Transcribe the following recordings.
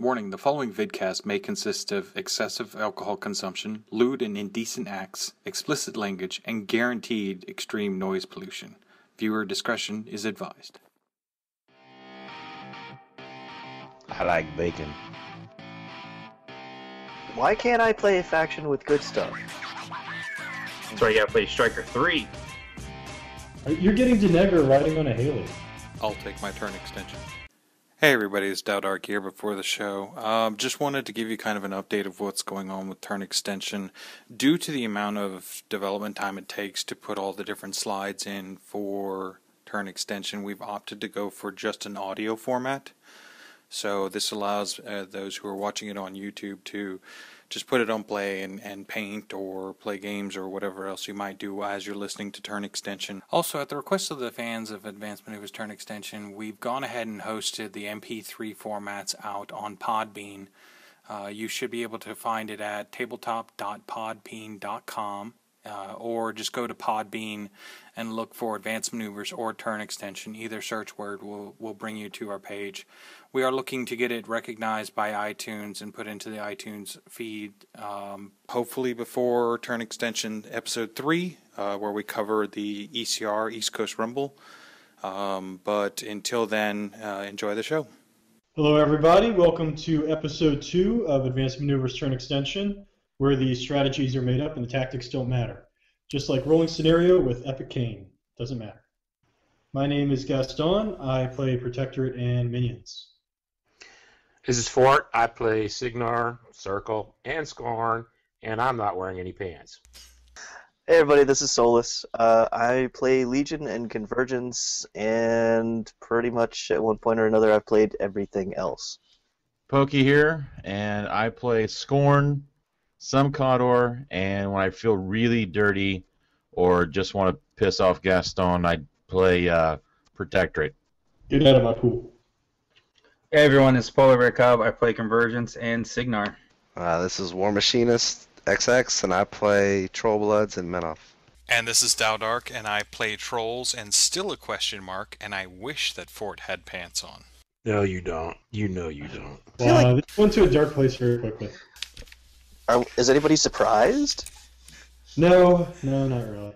Warning, the following vidcast may consist of excessive alcohol consumption, lewd and indecent acts, explicit language, and guaranteed extreme noise pollution. Viewer discretion is advised. I like bacon. Why can't I play a faction with good stuff? That's why you gotta play Striker 3. You're getting Denegar riding on a Haley. I'll take my turn extension. Hey everybody, it's Dowdark here before the show. Just wanted to give you kind of an update of what's going on with turn extension. Due to the amount of development time it takes to put all the different slides in for turn extension, we've opted to go for just an audio format. So this allows those who are watching it on YouTube to just put it on play and paint or play games or whatever else you might do as you're listening to turn extension. Also, at the request of the fans of Advanced Maneuvers turn extension, we've gone ahead and hosted the MP3 formats out on Podbean. You should be able to find it at tabletop.podbean.com. Or just go to Podbean and look for Advanced Maneuvers or Turn Extension. Either search word will bring you to our page. We are looking to get it recognized by iTunes and put into the iTunes feed, hopefully before Turn Extension Episode 3, where we cover the ECR, East Coast Rumble. But until then, enjoy the show. Hello everybody, welcome to Episode 2 of Advanced Maneuvers Turn Extension, where the strategies are made up and the tactics don't matter. Just like rolling scenario with Epic Kane. Doesn't matter. My name is Gaston. I play Protectorate and Minions. This is Fort. I play Cygnar, Circle, and Skorne, and I'm not wearing any pants. Hey everybody, this is Solus. I play Legion and Convergence, and pretty much at one point or another I've played everything else. Pokey here, and I play Skorne, some Khador, and when I feel really dirty or just want to piss off Gaston, I play Protectorate. Get out of my pool. Hey everyone, it's Polar Bear Cub. I play Convergence and Cygnar. This is War Machinist XX, and I play Trollbloods and Menoff. And this is Dowdark, and I play Trolls, and still a question mark, and I wish that Fort had pants on. No, you don't. You know you don't. Wow, this went to a dark place very quickly. Is anybody surprised? No, not really.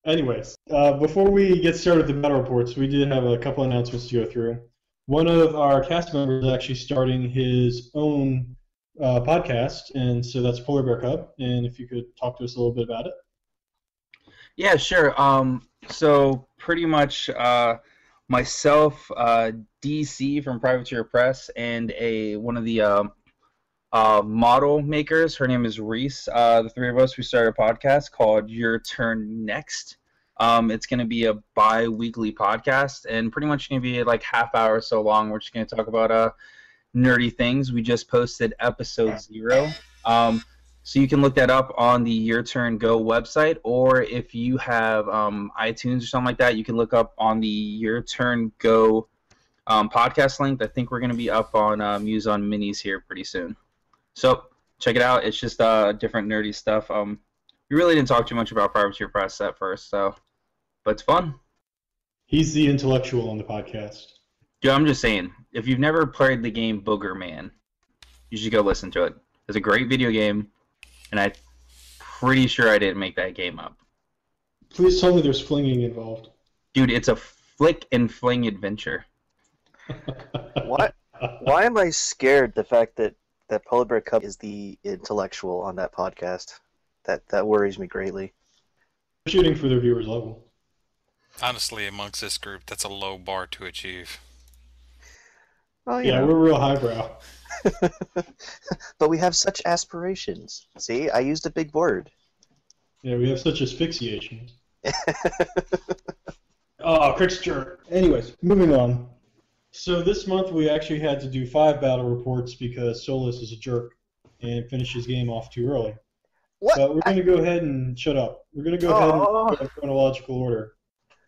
Anyways, before we get started with the battle reports, we did have a couple announcements to go through. One of our cast members is actually starting his own podcast, and so that's Polar Bear Cub. And if you could talk to us a little bit about it. Yeah, sure. So pretty much myself, DC from Privateer Press, and one of the model makers. Her name is Reese. The three of us, we started a podcast called Your Turn Next. It's going to be a bi-weekly podcast, and pretty much going to be like half hour or so long. We're just going to talk about nerdy things. We just posted episode 0. So you can look that up on the Your Turn Go website, or if you have iTunes or something like that, you can look up on the Your Turn Go podcast link. I think we're going to be up on Muse on Minis here pretty soon. So check it out. It's just different nerdy stuff. We really didn't talk too much about Privateer Press at first, but it's fun. He's the intellectual on the podcast. Dude, I'm just saying, if you've never played the game Booger Man, you should go listen to it. It's a great video game, and I'm pretty sure I didn't make that game up. Please tell me there's flinging involved. Dude, it's a flick and fling adventure. Why am I scared the fact that Polar Bear Cub is the intellectual on that podcast? That worries me greatly. Shooting for their viewers' level. Honestly, amongst this group, that's a low bar to achieve. Well, Yeah, we're real highbrow. But we have such aspirations. See, I used a big word. Yeah, we have such asphyxiation. Oh, Cryx jerk. Anyways, moving on. So this month we actually had to do 5 battle reports because Solus is a jerk and finished his game off too early. What? But we're going to go ahead and shut up. We're going to go ahead and go in chronological order.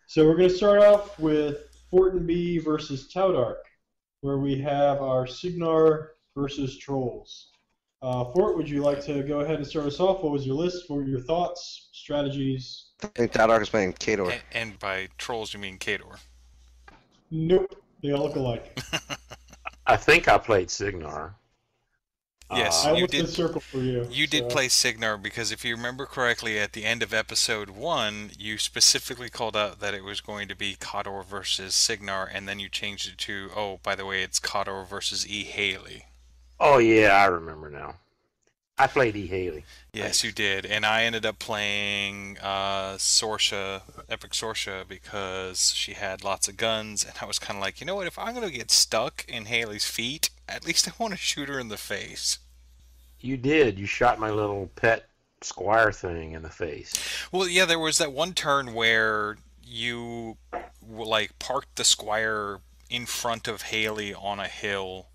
So we're going to start off with Fort and B versus Towdark, where we have our Cygnar versus Trolls. Fort, would you like to go ahead and start us off? What was your list? What were your thoughts, strategies? I think Dowdark is playing Khador. And by Trolls, you mean Khador. Nope. They all look alike. I think I played Cygnar. Yes, I you looked did. at Circle for you. You did play Cygnar because if you remember correctly, at the end of episode 1, you specifically called out that it was going to be Khador versus Cygnar, and then you changed it to, oh, by the way, it's Khador versus E. Haley. Oh yeah, I remember now. I played E. Haley. Yes, you Thanks. did, and I ended up playing Sorsha, Epic Sorsha, because she had lots of guns, and I was kind of like, you know what, if I'm going to get stuck in Haley's feet, at least I want to shoot her in the face. You did. You shot my little pet squire thing in the face. Well, yeah, there was that one turn where you like parked the squire in front of Haley on a hill,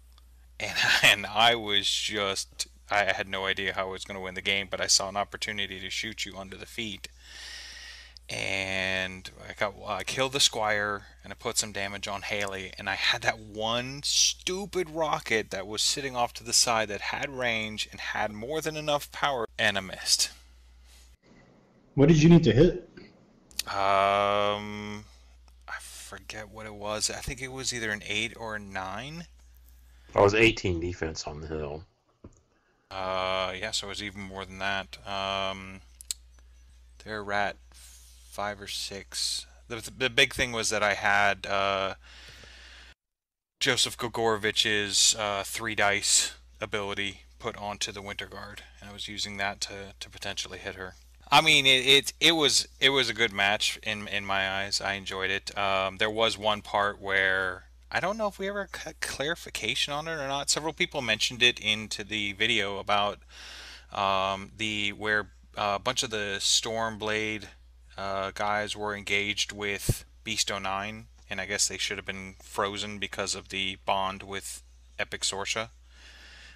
and and I was just I had no idea how I was going to win the game, but I saw an opportunity to shoot you under the feet, and I killed the squire and I put some damage on Haley, and I had that one stupid rocket that was sitting off to the side that had range and had more than enough power, and I missed. What did you need to hit? I forget what it was. I think it was either an 8 or a 9. I was 18 defense on the hill. Yeah, so it was even more than that. They're at 5 or 6. The big thing was that I had Joseph Gogorovich's 3 dice ability put onto the Winter Guard, and I was using that to potentially hit her. I mean, it was a good match in my eyes. I enjoyed it. There was one part where I don't know if we ever got clarification on it or not. Several people mentioned it into the video about the where a bunch of the Stormblade guys were engaged with Beast 09, and I guess they should have been frozen because of the bond with Epic Sorsha,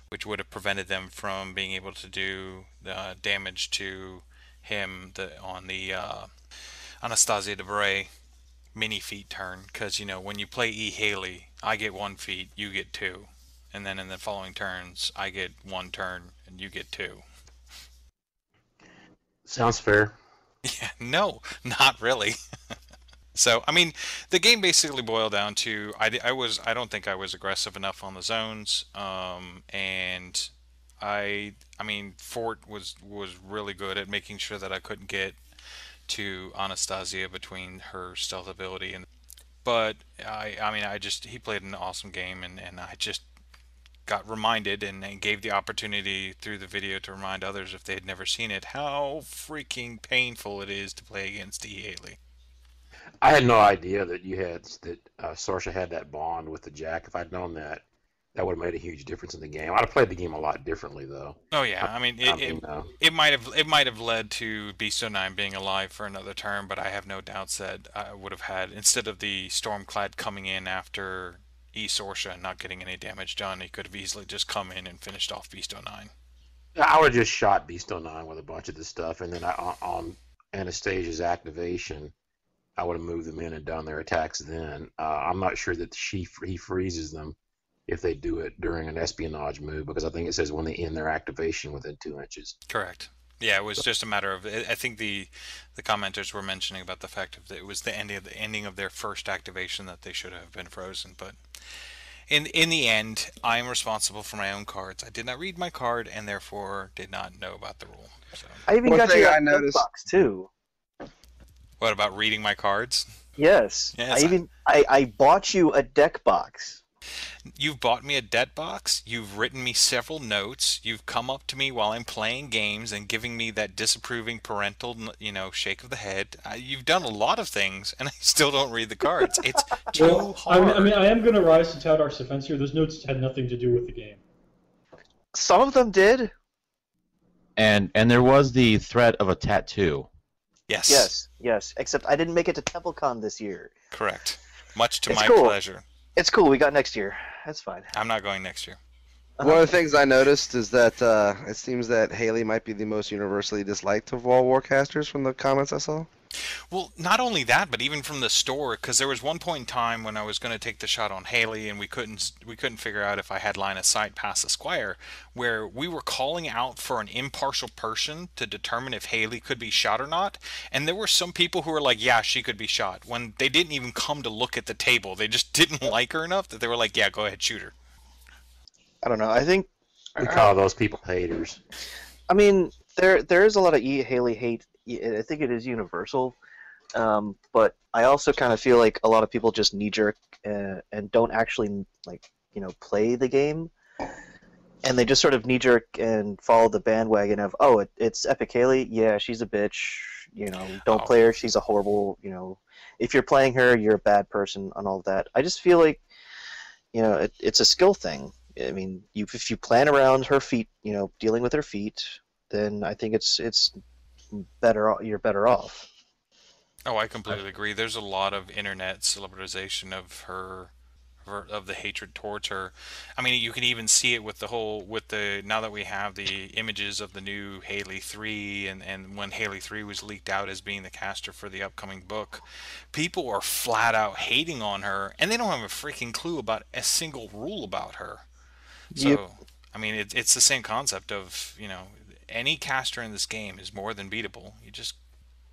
which would have prevented them from being able to do damage to him on the Anastasia de Bray mini feat turn. Because, when you play E. Haley, I get 1 feat, you get 2. And then in the following turns, I get 1 turn and you get 2. Sounds fair. Yeah, no, not really. So, I mean, the game basically boiled down to I don't think I was aggressive enough on the zones, and I mean, Fort was really good at making sure that I couldn't get to Anastasia between her stealth ability and. But I mean, he played an awesome game, and I just got reminded and gave the opportunity through the video to remind others if they had never seen it how freaking painful it is to play against E. Haley. I had no idea that Sorsha had that bond with the Jack. If I'd known that, that would have made a huge difference in the game. I'd have played the game a lot differently, though. Oh yeah, I mean it might have led to Beast 09 being alive for another turn, but I have no doubts that I would have had, instead of the Stormclad coming in after E Sorsha and not getting any damage done, he could have easily just come in and finished off Beast 09. I would have just shot Beast 09 with a bunch of this stuff, and then on Anastasia's activation, I would have moved them in and done their attacks then. I'm not sure that he freezes them if they do it during an espionage move, because I think it says when they end their activation within 2 inches. Correct. Yeah, it was just a matter of. I think the commenters were mentioning about the fact that it was the ending of their first activation that they should have been frozen. But in the end, I am responsible for my own cards. I did not read my card and therefore did not know about the rule. So. I even One got thing you I a noticed- box too. What about reading my cards? Yes. Yes, I bought you a deck box. You've bought me a debt box. You've written me several notes. You've come up to me while I'm playing games and giving me that disapproving parental, shake of the head. You've done a lot of things, and I still don't read the cards. It's too Well, hard. I am going to rise to Taudark's defense here. Those notes had nothing to do with the game. Some of them did. And there was the threat of a tattoo. Yes. Yes. Except I didn't make it to TempleCon this year. Correct. Much to It's my cool. pleasure. It's cool. We got next year. That's fine. I'm not going next year. One of the things I noticed is that it seems that Haley might be the most universally disliked of all warcasters from the comments I saw. Well, not only that, but even from the store, because there was one point in time when I was going to take the shot on Haley, and we couldn't figure out if I had line of sight past the squire, where we were calling out for an impartial person to determine if Haley could be shot or not, and there were some people who were like, yeah, she could be shot, when they didn't even come to look at the table. They just didn't like her enough that they were like, yeah, go ahead, shoot her. I don't know. I think We call those people haters. I mean, there is a lot of Haley hate. I think it is universal, but I also kind of feel like a lot of people just knee jerk and don't actually play the game, and they just sort of knee jerk and follow the bandwagon of it's Epic Haley, yeah, she's a bitch, don't play her, she's a horrible, if you're playing her, you're a bad person, and all that. I just feel like it's a skill thing. I mean, if you plan around her feet, dealing with her feet, then I think it's better. You're better off. Oh, I completely agree. There's a lot of internet celebrization of of the hatred towards her. I mean, you can even see it with now that we have the images of the new Haley 3 and when Haley 3 was leaked out as being the caster for the upcoming book, people are flat out hating on her, and they don't have a freaking clue about a single rule about her. So, Yep. I mean, it's the same concept of, any caster in this game is more than beatable. You just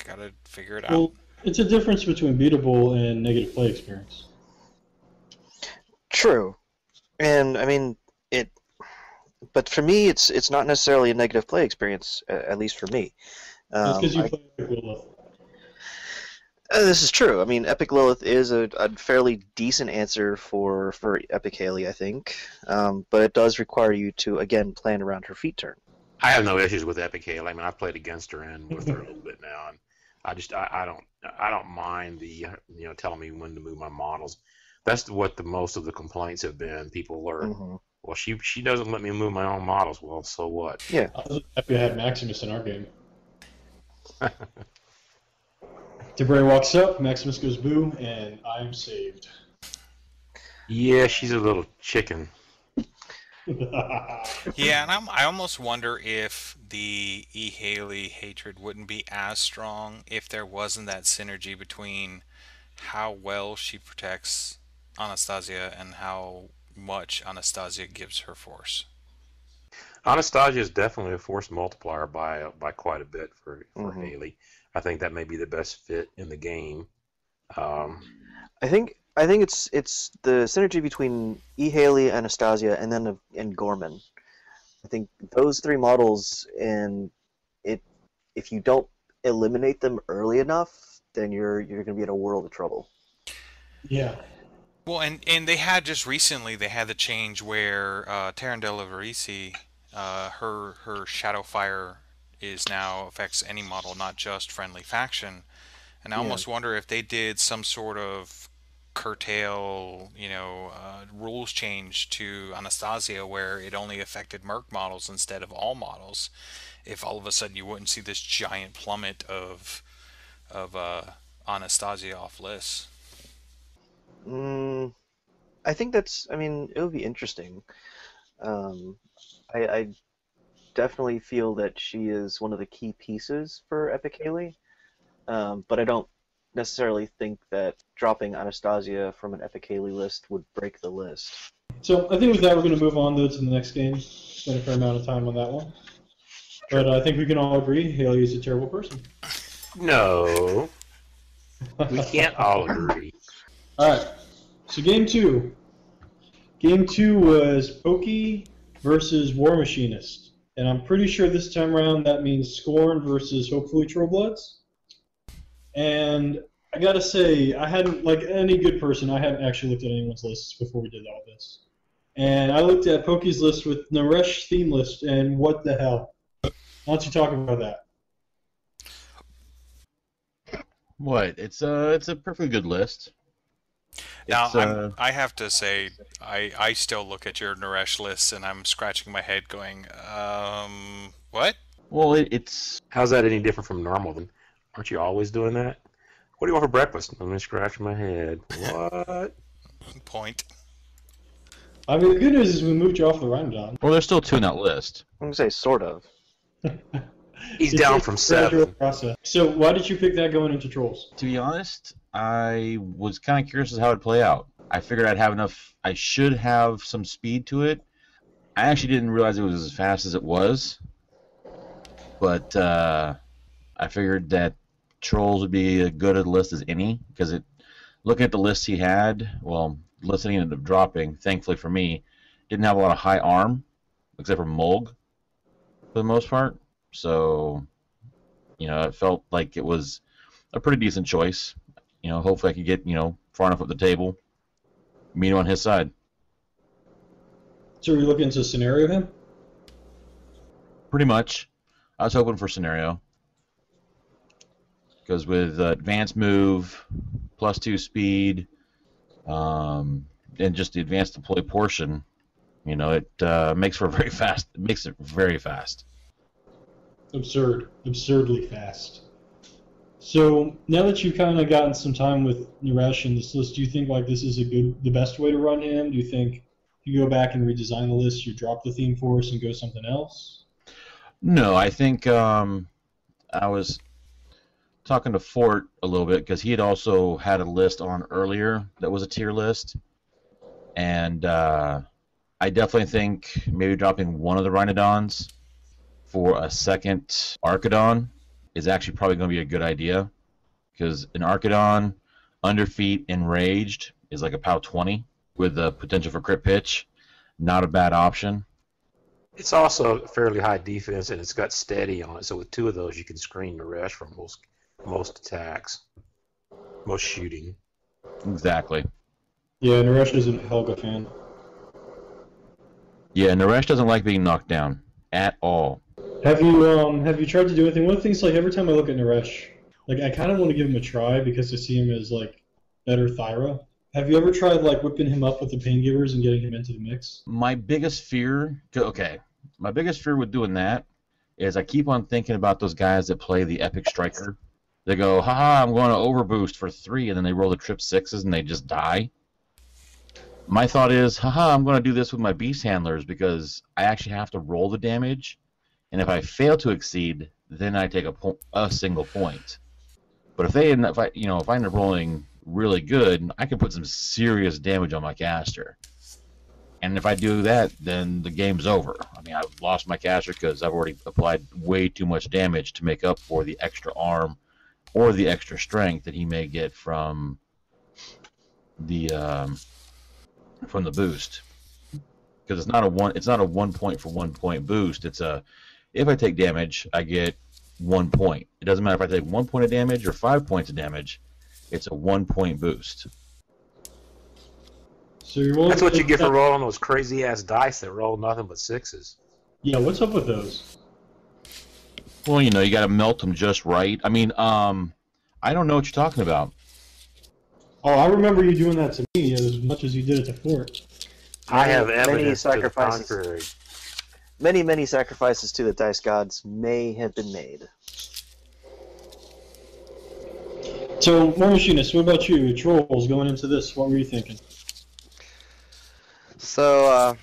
gotta figure it out. Well, it's a difference between beatable and negative play experience. True, and I mean but for me, it's not necessarily a negative play experience, at least for me. That's because you play Epic Lilith. This is true. I mean, Epic Lilith is a fairly decent answer for Epic Haley, I think, but it does require you to again plan around her feet turn. I have no issues with Epic Haley. I mean, I've played against her and with her a little bit now, and I don't mind the telling me when to move my models. That's what most of the complaints have been. People learn. Mm-hmm. Well, she doesn't let me move my own models. Well, so what? Yeah. I was happy I had Maximus in our game. Debray walks up, Maximus goes boo, and I'm saved. Yeah, she's a little chicken. Yeah, and I almost wonder if the E-Haley hatred wouldn't be as strong if there wasn't that synergy between how well she protects Anastasia and how much Anastasia gives her force. Anastasia is definitely a force multiplier by quite a bit for Mm-hmm. Haley. I think that may be the best fit in the game. I think it's the synergy between E. Haley, Anastasia, and Gorman. I think those three models, and if you don't eliminate them early enough, then you're going to be in a world of trouble. Yeah. Well, and they had just recently they had the change where Tarandella Varisi, her Shadow Fire is now affects any model, not just friendly faction. And I almost wonder if they did some sort of curtail, rules change to Anastasia where it only affected Merc models instead of all models, if all of a sudden you wouldn't see this giant plummet of Anastasia off lists. I think it would be interesting. I definitely feel that she is one of the key pieces for Epic Haley, but I don't necessarily think that dropping Anastasia from an Epic Haley list would break the list. So I think with that, we're going to move on, though, to the next game. Spend a fair amount of time on that one. But I think we can all agree Haley is a terrible person. No. We can't all agree. All right. So game two. Game two was Pokey versus War Machinist. And I'm pretty sure this time around that means Skorne versus hopefully Trollbloods. And I gotta say, I hadn't, like any good person, I hadn't actually looked at anyone's lists before we did all this. And I looked at Pokey's list with Naresh theme list, and what the hell? Why don't you talk about that? What? It's a perfectly good list. Now, I have to say, I still look at your Naresh lists and I'm scratching my head going, what? Well, it's... How's that any different from normal then? Aren't you always doing that? What do you want for breakfast? I'm scratching my head. What? Point. I mean, the good news is we moved you off the rundown. Well, there's still two in that list. I'm going to say sort of. He's down from 7. Process. So why did you pick that going into Trolls? To be honest, I was kind of curious as to how it would play out. I figured I'd have enough... I should have some speed to it. I actually didn't realize it was as fast as it was. But I figured that Trolls would be as good a list as any, because looking at the list he had, well, the list that he ended up dropping, thankfully for me, didn't have a lot of high arm, except for Mulg for the most part. So, it felt like it was a pretty decent choice. Hopefully I could get, far enough up the table, meet him on his side. So are you looking to scenario him? Pretty much. I was hoping for scenario. Because with advanced move, +2 speed, and just the advanced deploy portion, it makes for very fast. It makes it very fast. Absurdly fast. So now that you've kind of gotten some time with Naresh in this list, do you think like this is the best way to run him? Do you think if you go back and redesign the list, you drop the theme force and go something else? No, I think I was talking to Fort a little bit because he had also had a list on earlier that was a tier list, and I definitely think maybe dropping one of the Rhinodons for a second Archidon is actually probably going to be a good idea, because an Archidon, Underfeet, Enraged is like a POW 20 with the potential for crit pitch. Not a bad option. It's also fairly high defense, and it's got steady on it. So with 2 of those, you can screen the rest from most attacks, most shooting. Exactly. Yeah, Naresh isn't a Helga fan. Yeah, Naresh doesn't like being knocked down at all. Have you tried to do anything? One of the things, like, every time I look at Naresh, like, I kind of want to give him a try because I see him as, like, better Thyra. Have you ever tried, like, whipping him up with the Pain Givers and getting him into the mix? My biggest fear with doing that is I keep on thinking about those guys that play the Epic Striker. They go, haha, I'm going to overboost for 3, and then they roll the trip 6s and they just die. My thought is, haha, I'm going to do this with my Beast Handlers because I actually have to roll the damage, and if I fail to exceed, then I take a single point. But if I end up rolling really good, I can put some serious damage on my caster. And if I do that, then the game's over. I mean, I've lost my caster because I've already applied way too much damage to make up for the extra arm or the extra strength that he may get from the boost. Because it's not a 1 point for 1 point boost. It's if I take damage, I get 1 point. It doesn't matter if I take 1 point of damage or 5 points of damage. It's a 1 point boost. So you're That's what you get for rolling those crazy ass dice that roll nothing but 6s. Yeah, what's up with those? Well, you got to melt them just right. I mean, I don't know what you're talking about. Oh, I remember you doing that to me as much as you did it to Fort. I have Many evidence to the sacrifices. contrary. Many sacrifices to the dice gods may have been made. So, War Machinist, what about you? Trolls going into this, what were you thinking? So,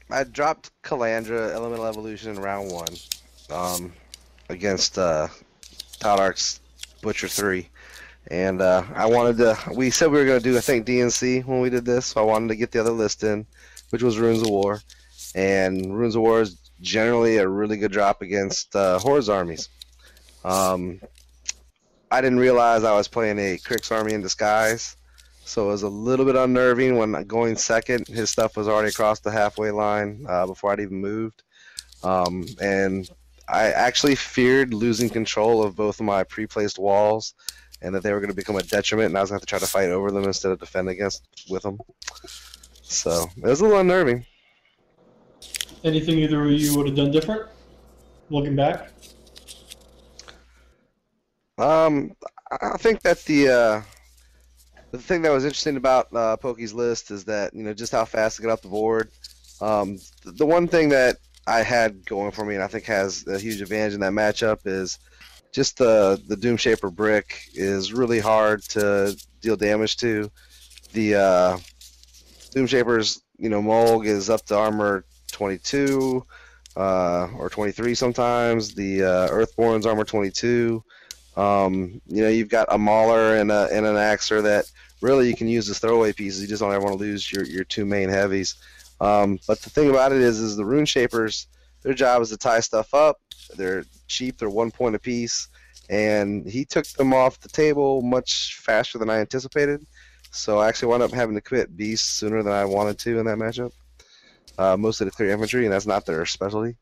I dropped Calandra Elemental Evolution in round 1 against Talark's Butcher 3. And we said we were going to do, I think, DNC when we did this, so I wanted to get the other list in, which was Runes of War. And Runes of War is generally a really good drop against Horde's armies. I didn't realize I was playing a Cryx army in disguise, so it was a little bit unnerving when going second. His stuff was already across the halfway line before I'd even moved. And I actually feared losing control of both of my pre-placed walls and that they were going to become a detriment, and I was going to have to try to fight over them instead of defend with them. So it was a little unnerving. Anything either of you would have done different, looking back? I think that the thing that was interesting about Pokey's list is that, just how fast to get up the board. The one thing that I had going for me, and I think has a huge advantage in that matchup, is just the Doomshaper brick is really hard to deal damage to. The Doomshaper's Mulg is up to armor 22 or 23 sometimes. The Earthborn's armor 22. You've got a Mauler and an Axer that really you can use as throwaway pieces. You just don't ever want to lose your 2 main heavies. But the thing about it is the Rune Shapers, their job is to tie stuff up. They're cheap. They're 1 point apiece. And he took them off the table much faster than I anticipated. So I actually wound up having to quit Beast sooner than I wanted to in that matchup. mostly to clear infantry, and that's not their specialty.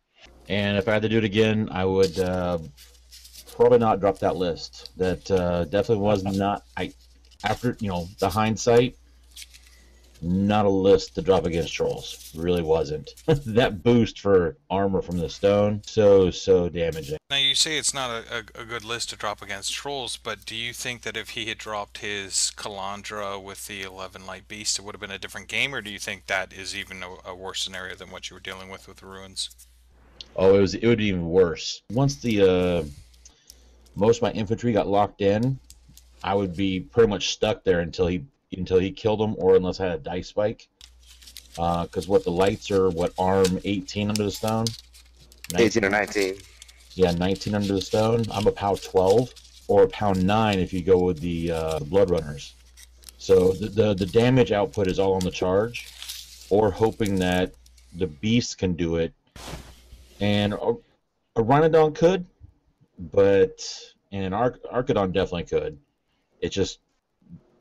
And if I had to do it again, I would probably not drop that list. That definitely was not. After the hindsight, not a list to drop against trolls. Really wasn't. That boost for armor from the stone, so damaging. Now you say it's not a good list to drop against trolls, but do you think that if he had dropped his Calandra with the 11 Light Beast, it would have been a different game, or do you think that is even a worse scenario than what you were dealing with the ruins? Oh, it would be even worse. Once the most of my infantry got locked in, I would be pretty much stuck there until he killed them, or unless I had a dice spike. Because what the lights are, arm 18 under the stone? 18 or 19. Yeah, 19 under the stone. I'm a POW 12, or a POW 9 if you go with the Blood Runners. So the damage output is all on the charge, or hoping that the beast can do it. And a Rhinodon could, and an Archidon definitely could. It's just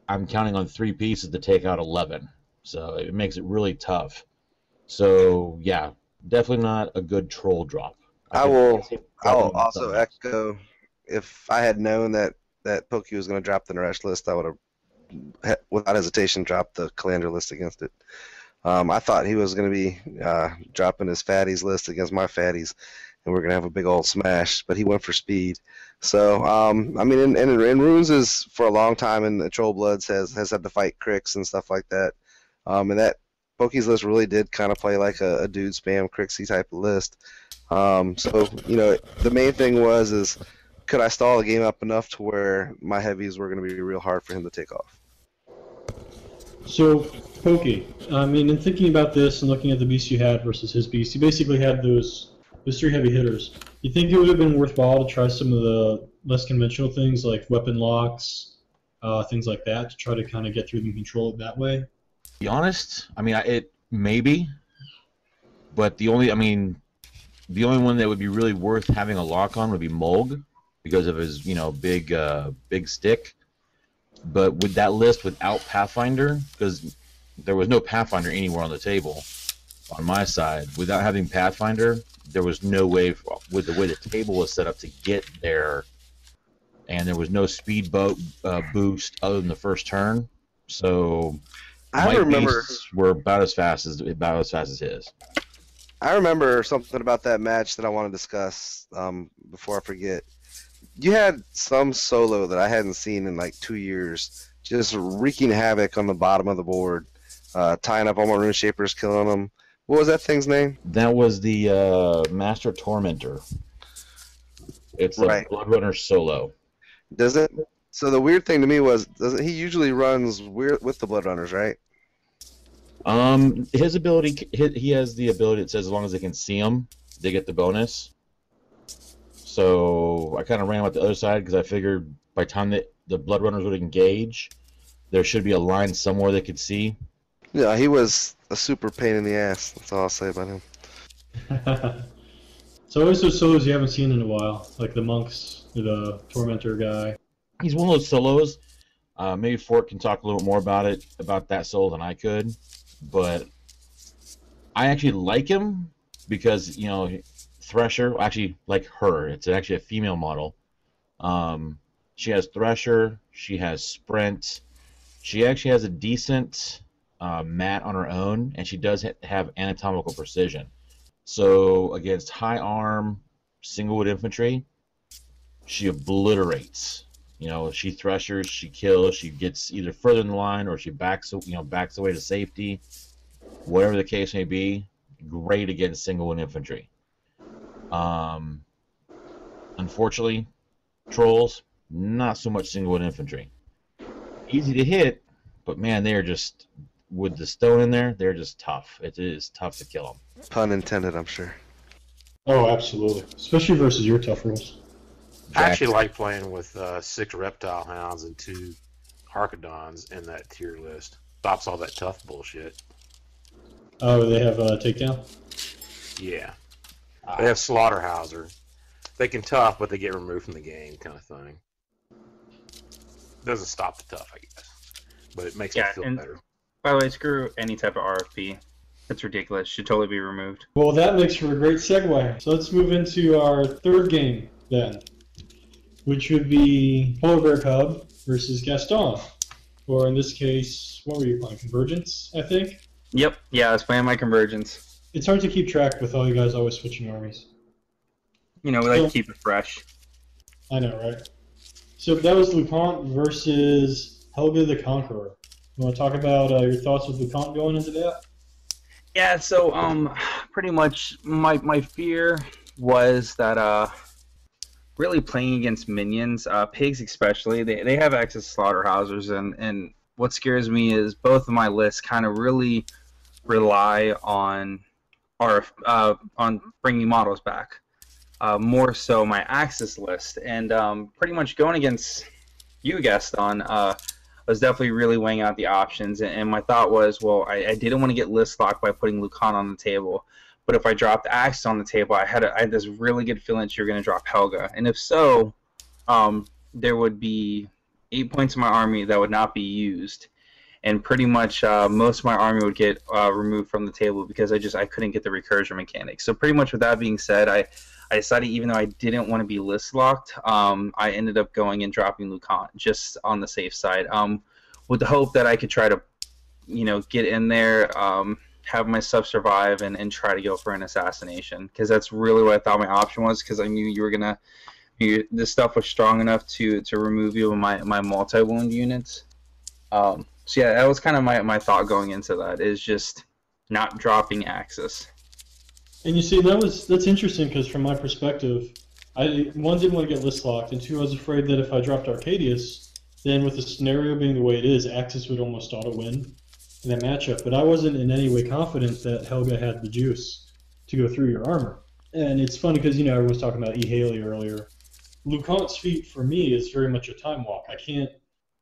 I'm counting on 3 pieces to take out 11, so it makes it really tough. So yeah, definitely not a good troll drop. I'll also echo, if I had known that Pokey was going to drop the Naresh list, I would have, without hesitation, dropped the Calandra list against it. I thought he was going to be dropping his fatties list against my fatties, and we're going to have a big old smash, but he went for speed. So, I mean, and Runes is, for a long time, in the Trollbloods, has had to fight Cryx and stuff like that. And that Pokey's list really did kind of play like a dude spam Cryxy type of list. So, the main thing is could I stall the game up enough to where my heavies were going to be real hard for him to take off? So, Pokey, I mean, in thinking about this and looking at the beast you had versus his beast, you basically had those 3 heavy hitters. You think it would have been worthwhile to try some of the less conventional things like weapon locks, things like that, to try to kind of get through and control it that way? To be honest, I mean, it maybe, but the only one that would be really worth having a lock on would be Mulg, because of his big stick. But with that list without Pathfinder, because there was no Pathfinder anywhere on the table on my side, without having Pathfinder, there was no way, with the way the table was set up, to get there, and there was no speed boost other than the first turn. So I remember were about as fast as his. I remember something about that match that I want to discuss before I forget. You had some solo that I hadn't seen in like 2 years, just wreaking havoc on the bottom of the board, tying up all my rune shapers, killing them. What was that thing's name? That was the Master Tormentor. It's a Blood Runner solo. Does it? So the weird thing to me was, he usually runs with the Blood Runners, right? His ability, he has the ability that says as long as they can see him, they get the bonus. So I kind of ran with the other side because I figured by the time that the Blood Runners would engage, there should be a line somewhere they could see. Yeah, he was a super pain in the ass. That's all I'll say about him. So always those solos you haven't seen in a while, like the monks, the tormentor guy. He's one of those solos. Maybe Fort can talk a little more about that solo than I could, but I actually like him because Thresher, actually like her. It's actually a female model. She has Thresher. She has Sprint. She actually has a decent mat on her own, and she does have anatomical precision. So against high arm, single wood infantry, she obliterates. She threshers, she kills, she gets either further in the line or she backs away to safety. Whatever the case may be, great against single wood infantry. Unfortunately, trolls, not so much single wood infantry. Easy to hit, but man, they're just, with the stone in there, they're just tough. It is tough to kill them. Pun intended, I'm sure. Oh, absolutely. Especially versus your tough rules. I actually like playing with 6 reptile hounds and 2 Archidons in that tier list. Stops all that tough bullshit. Oh, they have a takedown? Yeah. They have Slaughterhouser. They can tough, but they get removed from the game, kind of thing. Doesn't stop the tough, I guess, but it makes me feel better. By the way, screw any type of RFP. It's ridiculous. Should totally be removed. Well, that makes for a great segue. So let's move into our third game then, which would be Polar Bear Cub versus Gaston. Or in this case, what were you playing? Convergence, I think? Yep. Yeah, I was playing my Convergence. It's hard to keep track with all you guys always switching armies. We like to keep it fresh. I know, right? So that was LeConte versus Helga the Conqueror. You want to talk about your thoughts with LeConte going into that? Yeah, so pretty much my fear was that really playing against minions, pigs especially, they have access to slaughterhouses, and what scares me is both of my lists kind of really rely on on bringing models back. More so my Axis list, and pretty much going against you, Gaston, was definitely really weighing out the options, and my thought was, well, I didn't want to get list locked by putting LeConte on the table, but if I dropped Axis on the table, I had this really good feeling that you're going to drop Helga, and if so, there would be 8 points in my army that would not be used, and pretty much most of my army would get removed from the table because I couldn't get the recursion mechanics. So pretty much with that being said, I decided, even though I didn't want to be list locked, I ended up going and dropping LeConte just on the safe side, with the hope that I could try to, get in there, have my stuff survive, and try to go for an assassination, because that's really what I thought my option was, because I knew you were gonna, this stuff was strong enough to remove you of my multi-wound units. So yeah, that was kind of my thought going into that, is just not dropping Axis. And you see, that's interesting, because from my perspective, one, didn't want to get list locked, and two, I was afraid that if I dropped Arcadius, then with the scenario being the way it is, Axis would almost auto-win in that matchup. But I wasn't in any way confident that Helga had the juice to go through your armor. And it's funny because, everyone was talking about E. Haley earlier. LeConte's feat, for me, is very much a time walk. I can't...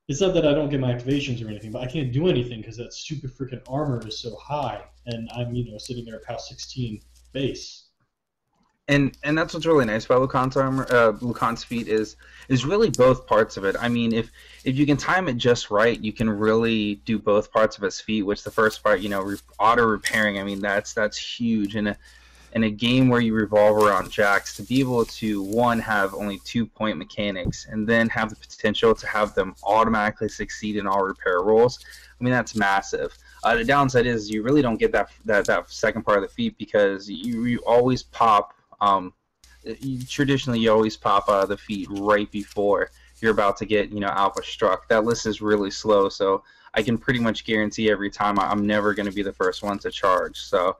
It's not that I don't get my activations or anything, but I can't do anything because that super freaking armor is so high, and I'm, sitting there at POW 16 base. And that's what's really nice about LeConte's armor. LeConte's feat is really both parts of it. I mean, if you can time it just right, you can really do both parts of his feat. Which the first part, auto repairing. I mean, that's huge. And in a game where you revolve around jacks, to be able to, one, have only 2-point mechanics, and then have the potential to have them automatically succeed in all repair rolls, I mean, that's massive. The downside is you really don't get that second part of the feat, because you always pop, traditionally you always pop the feat right before you're about to get, alpha struck. That list is really slow, so I can pretty much guarantee every time I'm never going to be the first one to charge. So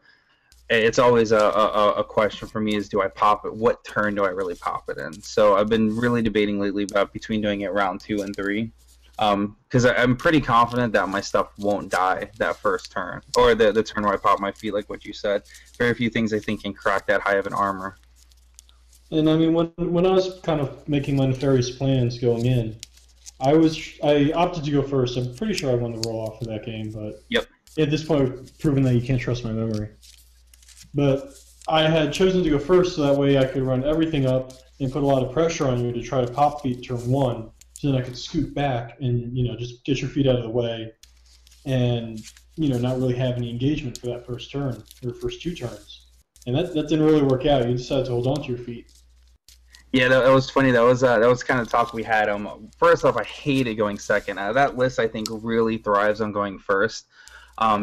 it's always a question for me, is do I pop it? What turn do I really pop it in? So I've been really debating lately about between doing it round 2 and 3, because I'm pretty confident that my stuff won't die that first turn, or the turn where I pop my feet, like what you said. Very few things I think can crack that high of an armor. And I mean, when I was kind of making my nefarious plans going in, I opted to go first. I'm pretty sure I won the roll off of that game, but yep. At this point, I've proven that you can't trust my memory. But I had chosen to go first, so that way I could run everything up and put a lot of pressure on you to try to pop feet turn 1, so then I could scoot back and just get your feet out of the way, and not really have any engagement for that first turn or first 2 turns. And that didn't really work out. You decided to hold on to your feet. Yeah, that was funny. That was kind of the talk we had. First off, I hated going second. That list, I think, really thrives on going first.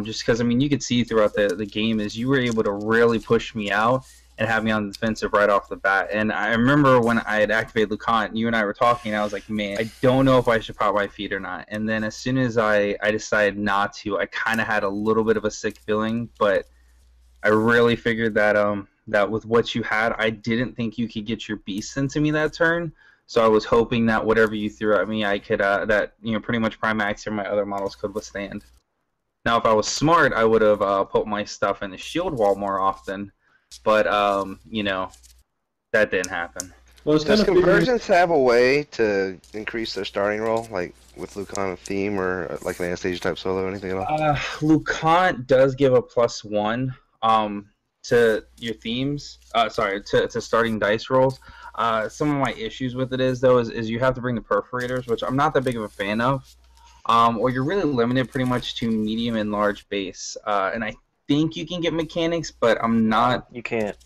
Just because, I mean, you could see throughout the game is you were able to really push me out and have me on the defensive right off the bat. And I remember when I had activated LeConte, you and I were talking, and I was like, man, I don't know if I should pop my feet or not. And then as soon as I decided not to, I kind of had a little bit of a sick feeling, but I really figured that that with what you had, I didn't think you could get your beast into me that turn. So I was hoping that whatever you threw at me, I could pretty much Primax or my other models could withstand. Now, if I was smart, I would have put my stuff in the shield wall more often, but that didn't happen. Well, does Convergence have a way to increase their starting roll, like with LeConte theme or like an Anastasia type solo or anything at all? LeConte does give a +1 to your themes. To starting dice rolls. Some of my issues with it is you have to bring the perforators, which I'm not that big of a fan of. Or you're really limited pretty much to medium and large base. And I think you can get mechanics, but I'm not. You can't.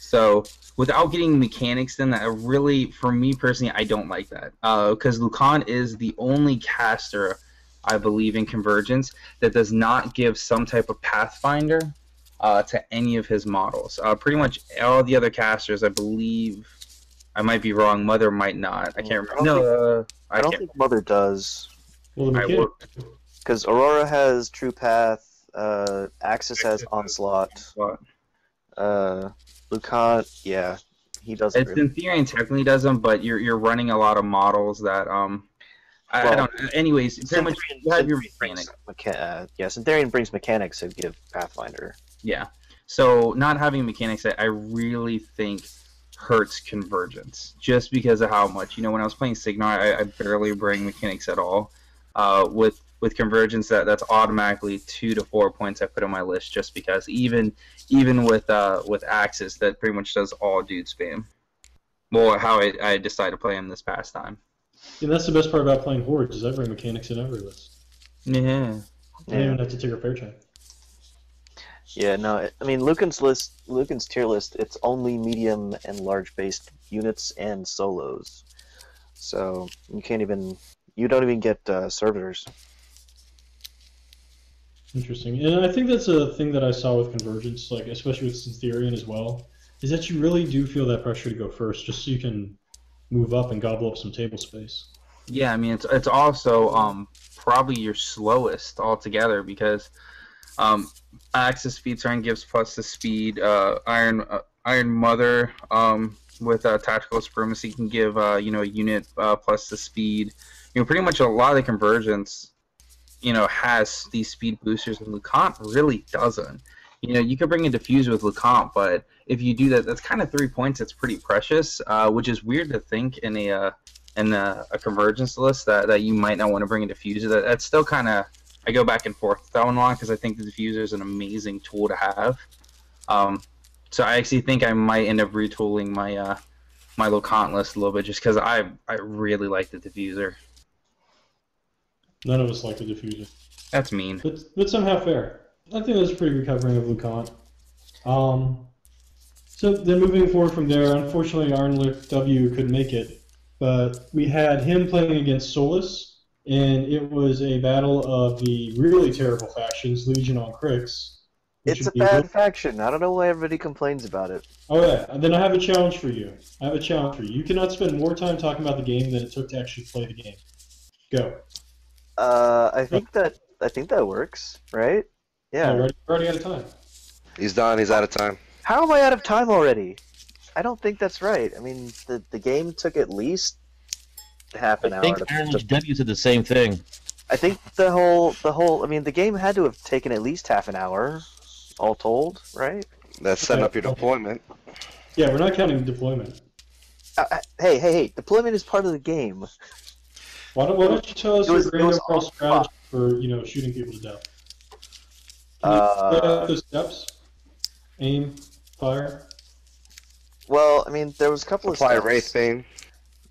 So without getting mechanics, then that really, for me personally, I don't like that. Because Lucan is the only caster, I believe, in Convergence that does not give some type of Pathfinder to any of his models. Pretty much all the other casters, I believe, I might be wrong. Mother might not. I can't remember. I don't think Mother does. Well, the mechanic. Because Aurora has True Path, Axis has Onslaught. Lucan, yeah, he doesn't. It's in theory and technically doesn't, but you're running a lot of models that I don't know. Anyways, pretty much you have your mechanics. Syntherian brings mechanics to give Pathfinder. Yeah. So not having mechanics, I really think hurts Convergence, just because of how much. When I was playing Cygnar, I barely bring mechanics at all. With Convergence, that's automatically 2 to 4 points I put on my list, just because even with Axis, that pretty much does all dude spam. Well, how I decided to play him this past time. And that's the best part about playing Hordes, is I bring mechanics in every list. Yeah. I don't even have to take a fair check. Yeah, no, I mean, Lucan's tier list, it's only medium and large based units and solos. So you don't even get servitors. Interesting. And I think that's a thing that I saw with Convergence, like especially with Syntherian as well, is that you really do feel that pressure to go first, just so you can move up and gobble up some table space. Yeah, I mean, it's also probably your slowest altogether, because Axis Speed Turn gives plus the speed. Iron Mother with Tactical Supremacy can give a unit plus the speed. Pretty much a lot of the Convergence has these speed boosters, and Lucan really doesn't. You could bring a Diffuser with Lucan, but if you do that, that's kind of 3 points. It's pretty precious, which is weird to think in a Convergence list that you might not want to bring a Diffuser. That's still kind of, I go back and forth with that one a lot, because I think the Diffuser is an amazing tool to have. So I actually think I might end up retooling my my Lucan list a little bit, just because I really like the Diffuser. None of us like the Diffuser. That's mean. But somehow fair. I think that's a pretty good covering of Lucan. So then moving forward from there, unfortunately Arnlick W couldn't make it, but we had him playing against Solus, and it was a battle of the really terrible factions, Legion on Cryx. It's a bad faction. I don't know why everybody complains about it. Oh yeah, and then I have a challenge for you. You cannot spend more time talking about the game than it took to actually play the game. Go. I think that works, right? Yeah. We're already out of time. He's done. He's out of time. How am I out of time already? I don't think that's right. I mean, the game took at least half an hour. I think Aaron W said the same thing. I think the whole. I mean, the game had to have taken at least half an hour, all told, right? That's setting up your deployment. Yeah, we're not counting deployment. Hey! Deployment is part of the game. Why don't you tell us your grand overall strategy for shooting people to death? Can you lay out those steps? Aim, fire. Well, I mean, there was a couple of steps. Apply Wraithbane.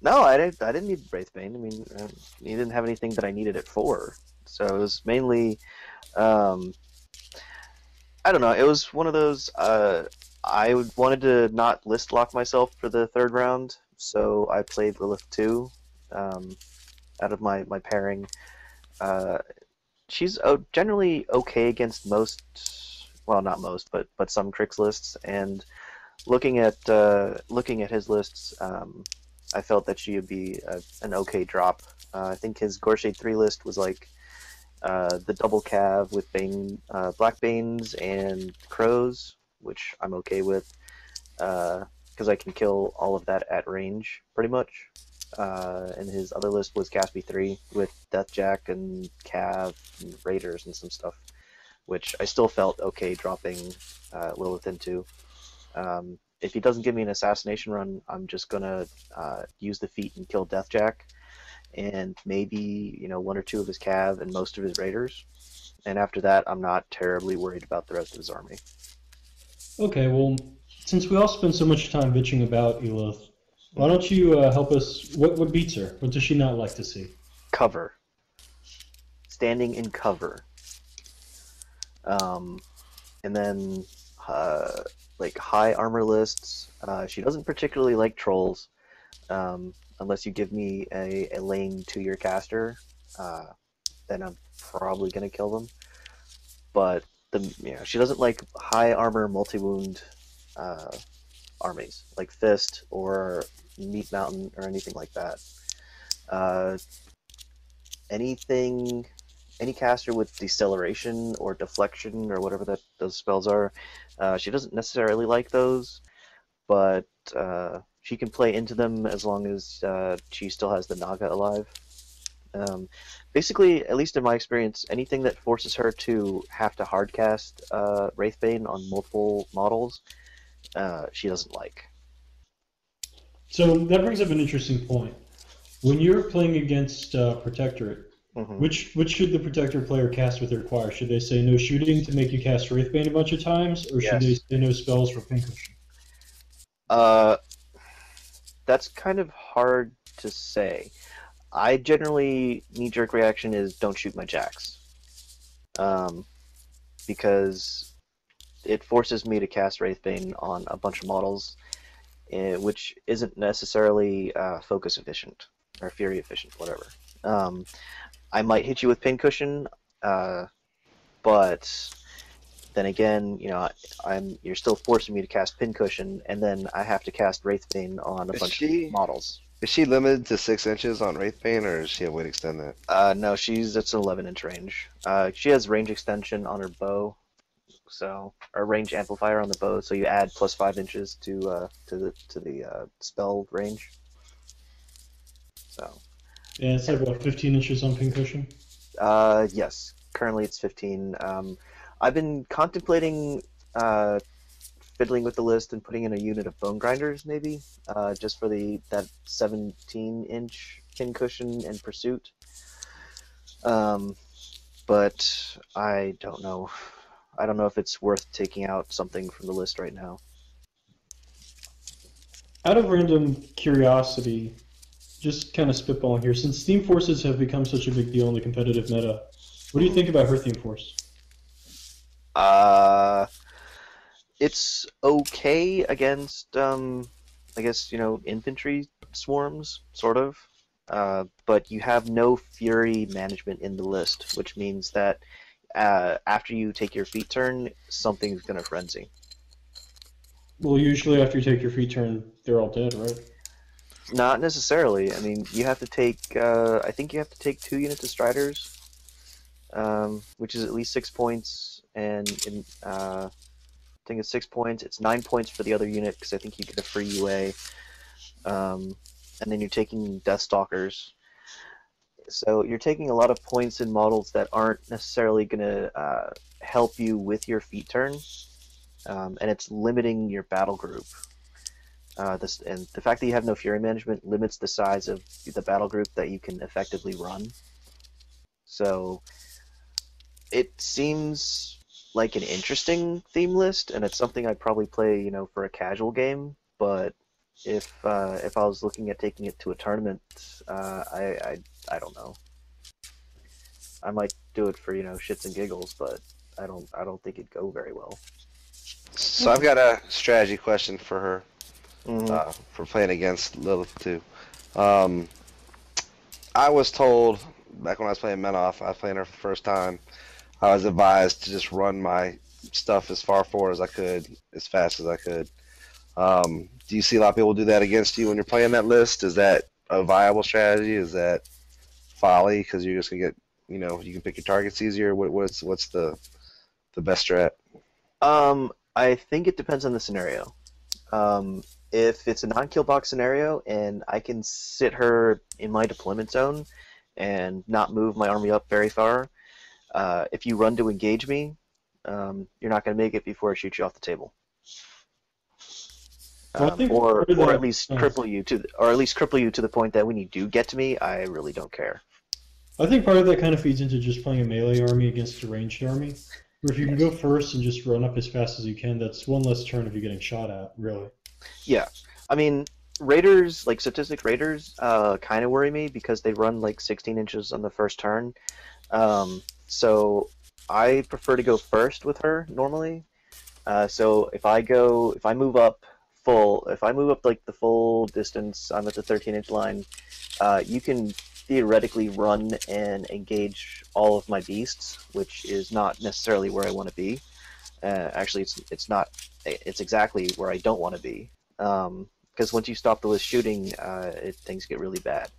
No, I didn't need Wraithbane. I mean, he didn't have anything that I needed it for. So it was mainly, I don't know. It was one of those. I wanted to not list lock myself for the third round, so I played Lilith 2 out of my pairing. She's generally okay against most, well, not most, but some Cryx lists. And looking at his lists, I felt that she would be an okay drop. I think his Gorshade 3 list was like the double cav with Black Banes and Crows, which I'm okay with, because I can kill all of that at range, pretty much. And his other list was Gaspy 3 with Deathjack and Cav and Raiders and some stuff, which I still felt okay dropping Lilith into. If he doesn't give me an assassination run, I'm just gonna use the feat and kill Deathjack, and maybe one or two of his Cav and most of his Raiders. And after that, I'm not terribly worried about the rest of his army. Okay, well, since we all spend so much time bitching about Elith, why don't you help us? What beats her? What does she not like to see? Cover. Standing in cover. and then like high armor lists. She doesn't particularly like trolls, unless you give me a lane to your caster. Then I'm probably gonna kill them. But she doesn't like high armor multi-wound armies like Fist or Meat Mountain or anything like that. Any caster with deceleration or deflection or whatever those spells are, she doesn't necessarily like those, but she can play into them as long as she still has the Naga alive. Basically, at least in my experience, anything that forces her to have to hardcast Wraithbane on multiple models, she doesn't like. So that brings up an interesting point. When you're playing against Protectorate, which should the Protector player cast with their choir? Should they say no shooting to make you cast Wraithbane a bunch of times, or should they say no spells for Pincushion? That's kind of hard to say. I generally, knee-jerk reaction is don't shoot my jacks. Because it forces me to cast Wraithbane on a bunch of models, which isn't necessarily focus efficient, or fury efficient, whatever. I might hit you with Pincushion, but then again, you're still forcing me to cast Pincushion, and then I have to cast Wraithbane on a bunch of models. Is she limited to 6 inches on Wraithbane, or does she have way to extend that? No, it's an 11-inch range. She has range extension on her bow, or range amplifier on the bow, so you add plus 5 inches to the spell range. So. Yeah, it's like about 15 inches on Pincushion. Yes, currently it's 15. I've been contemplating fiddling with the list and putting in a unit of bone grinders, maybe, just for that 17-inch Pincushion and Pursuit. But I don't know. I don't know if it's worth taking out something from the list right now. Out of random curiosity, just kind of spitballing here, since Theme Forces have become such a big deal in the competitive meta, what do you think about her Theme Force? It's okay against, I guess, infantry swarms, sort of. But you have no fury management in the list, which means that after you take your feat turn, something's going to frenzy. Well, usually after you take your feat turn, they're all dead, right? Not necessarily. I mean, you have to take, I think you have to take 2 units of Striders, which is at least 6 points, and I think it's 6 points. It's 9 points for the other unit, because I think you get a free UA. And then you're taking Deathstalkers. So you're taking a lot of points in models that aren't necessarily going to help you with your feat turn, and it's limiting your battle group. And the fact that you have no fury management limits the size of the battle group that you can effectively run. So it seems like an interesting theme list, and it's something I'd probably play, for a casual game. But if I was looking at taking it to a tournament, I don't know. I might do it for shits and giggles, but I don't think it'd go very well. So I've got a strategy question for her. For playing against Lilith too. I was told back when I was playing Menoff, I was playing her for the first time, I was advised to just run my stuff as far forward as I could, as fast as I could. Do you see a lot of people do that against you when you're playing that list? Is that a viable strategy? Is that folly because you're just gonna get, you can pick your targets easier? What's the best strat? I think it depends on the scenario. If it's a non-kill box scenario and I can sit her in my deployment zone and not move my army up very far, if you run to engage me, you're not going to make it before I shoot you off the table. Or at least cripple you to the point that when you do get to me, I really don't care. I think part of that kind of feeds into just playing a melee army against a ranged army. Where if you can go first and just run up as fast as you can, that's one less turn of you getting shot at, really. Yeah. I mean, Raiders, like Statistic Raiders, kind of worry me because they run like 16 inches on the first turn. So I prefer to go first with her normally, So if I move up like the full distance, I'm at the 13-inch line. You can theoretically run and engage all of my beasts, which is not necessarily where I want to be. Actually, it's not. It's exactly where I don't want to be. Because once you stop the list shooting, things get really bad.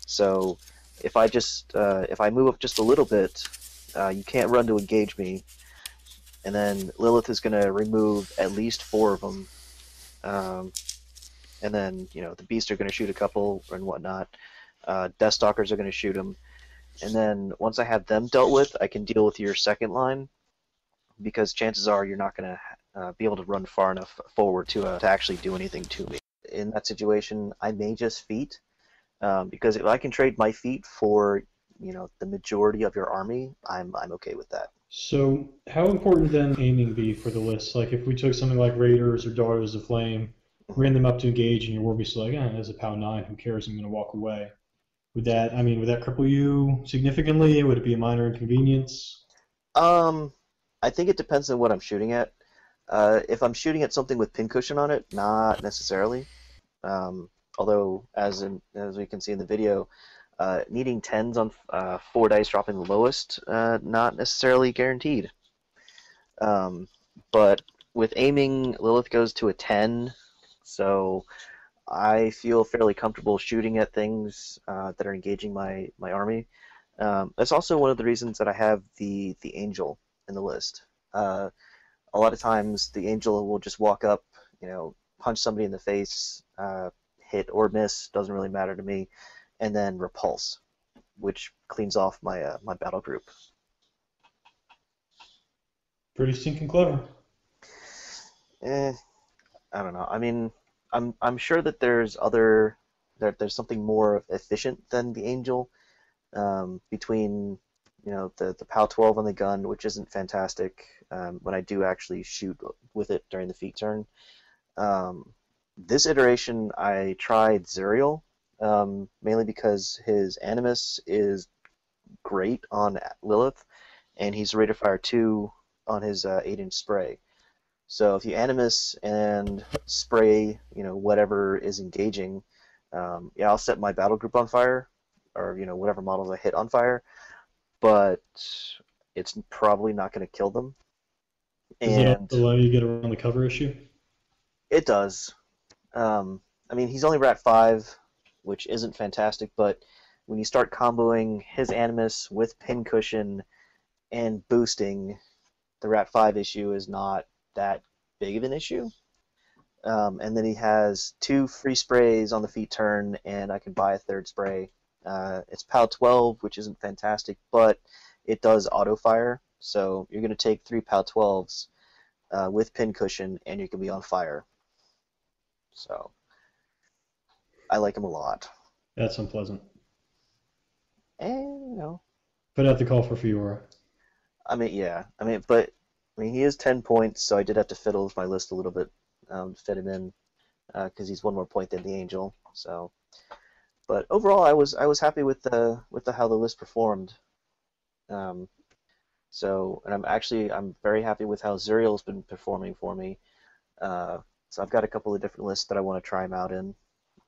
So if I move up just a little bit, you can't run to engage me, and then Lilith is going to remove at least 4 of them, and then the beasts are going to shoot a couple and whatnot. Deathstalkers are going to shoot them, and then once I have them dealt with, I can deal with your second line, because chances are you're not going to be able to run far enough forward to actually do anything to me. In that situation, I may just feat, because if I can trade my feat for the majority of your army, I'm okay with that. So how important then aiming be for the list? Like if we took something like Raiders or Daughters of Flame, ran them up to engage, and your war beast is like, there's a POW 9, who cares, I'm going to walk away. Would that cripple you significantly? Would it be a minor inconvenience? I think it depends on what I'm shooting at. If I'm shooting at something with pincushion on it, not necessarily. Although, as we can see in the video, needing 10s on 4 dice dropping the lowest, not necessarily guaranteed. But with aiming, Lilith goes to a 10, so I feel fairly comfortable shooting at things that are engaging my army. That's also one of the reasons that I have the angel in the list. A lot of times the angel will just walk up, punch somebody in the face, hit or miss, doesn't really matter to me, and then repulse, which cleans off my my battle group. Pretty stinking clever. I don't know. I mean, I'm sure that there's something more efficient than the angel, between the POW 12 on the gun, which isn't fantastic when I do actually shoot with it during the feat turn. This iteration I tried Zuriel, mainly because his Animus is great on Lilith, and he's rate of fire 2 on his 8-inch spray. So if you Animus and spray, whatever is engaging, I'll set my battle group on fire, or whatever models I hit on fire, but it's probably not going to kill them. Does it allow you to get around the cover issue? It does. I mean, he's only Rat 5, which isn't fantastic, but when you start comboing his Animus with Pincushion and boosting, the Rat 5 issue is not that big of an issue. And then he has 2 free sprays on the feat turn, and I can buy a 3rd spray. It's POW 12, which isn't fantastic, but it does auto fire, so you're going to take 3 POW 12s with Pincushion, and you can be on fire. So I like him a lot. That's unpleasant. And Put out the call for Fiora. I mean, yeah. But he is 10 points, so I did have to fiddle with my list a little bit to fit him in, because he's 1 more point than the angel. So, but overall, I was happy with how the list performed. So, and I'm very happy with how Zuriel's been performing for me. So I've got a couple of different lists that I want to try him out in,